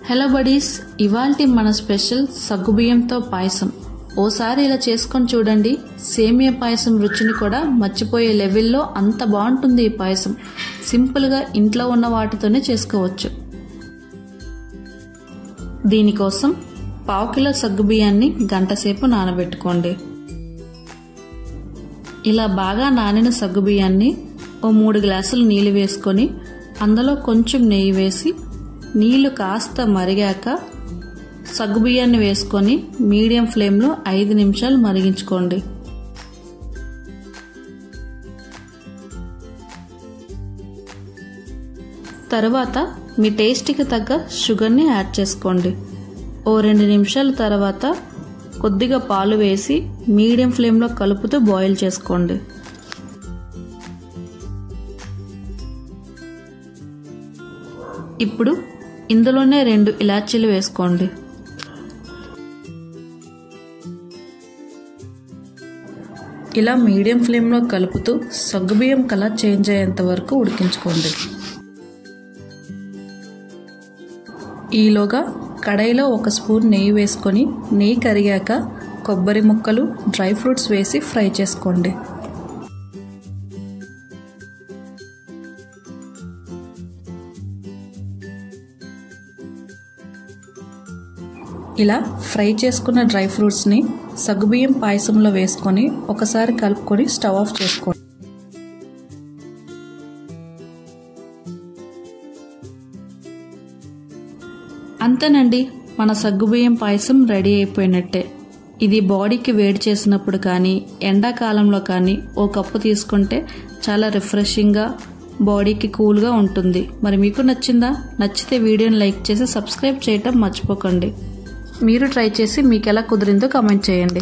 Hello buddies, ఇవాల్టి మన special సగ్గుబియ్యంతో పాయసం. ఓసారి ఇలా చేసుకొని చూడండి. సేమియా పాయసం రుచిని కూడా మర్చిపోయే లెవెల్లో అంత బాగుంటుంది ఈ పాయసం. సింపుల్గా ఇంట్లో ఉన్న వాటితోనే చేసుకోవచ్చు. దీనికోసం 1/2 కిలో సగ్గుబియ్యాన్ని గంటసేపు నానబెట్టుకోండి. ఇలా బాగా నానిన సగ్గుబియ్యాన్ని 3 గ్లాసులు నీళ్లు వేసుకొని అందులో కొంచెం నెయ్యి వేసి నీళ్లు కాస్త మరిగాక సగ్గుబియ్యాన్ని వేసుకొని మీడియం ఫ్లేమ్లో 5 నిమిషాలు మరిగించుకోండి. తర్వాత మీ టేస్ట్కి తగ్గ షుగర్ని యాడ్ చేసుకోండి. 2 నిమిషాల తర్వాత కొద్దిగా పాలు వేసి మీడియం ఫ్లేమ్లో కలుపుతూ బాయిల్ చేసుకోండి. ఇప్పుడు ఇందులోనే 2 ఇలాచీలు వేసుకోండి. ఇలా మీడియం ఫ్లేమ్లో కలుపుతూ సగ్గుబియ్యం కలర్ చేంజ్ అయ్యేంత వరకు ఉడికించుకోండి. ఈలోగా కడాయిలో 1 స్పూన్ నెయ్యి వేసుకొని నెయ్యి కరిగాక కొబ్బరి ముక్కలు, డ్రై ఫ్రూట్స్ వేసి ఫ్రై చేసుకోండి. ఇలా ఫ్రై చేసుకున్న డ్రై ఫ్రూట్స్ని సగ్గుబియ్యం పాయసంలో వేసుకొని ఒకసారి కలుపుకొని స్టవ్ ఆఫ్ చేసుకోండి. అంతేనండి, మన సగ్గుబియ్యం పాయసం రెడీ అయిపోయినట్టే. ఇది బాడీకి వేడి చేసినప్పుడు కానీ ఎండాకాలంలో కానీ 1 కప్పు తీసుకుంటే చాలా రిఫ్రెషింగ్గా, బాడీకి కూల్గా ఉంటుంది. మరి మీకు నచ్చిందా? నచ్చితే వీడియోని లైక్ చేసి సబ్స్క్రైబ్ చేయటం మర్చిపోకండి. మీరు ట్రై చేసి మీకు ఎలా కుదిరిందో కామెంట్ చేయండి.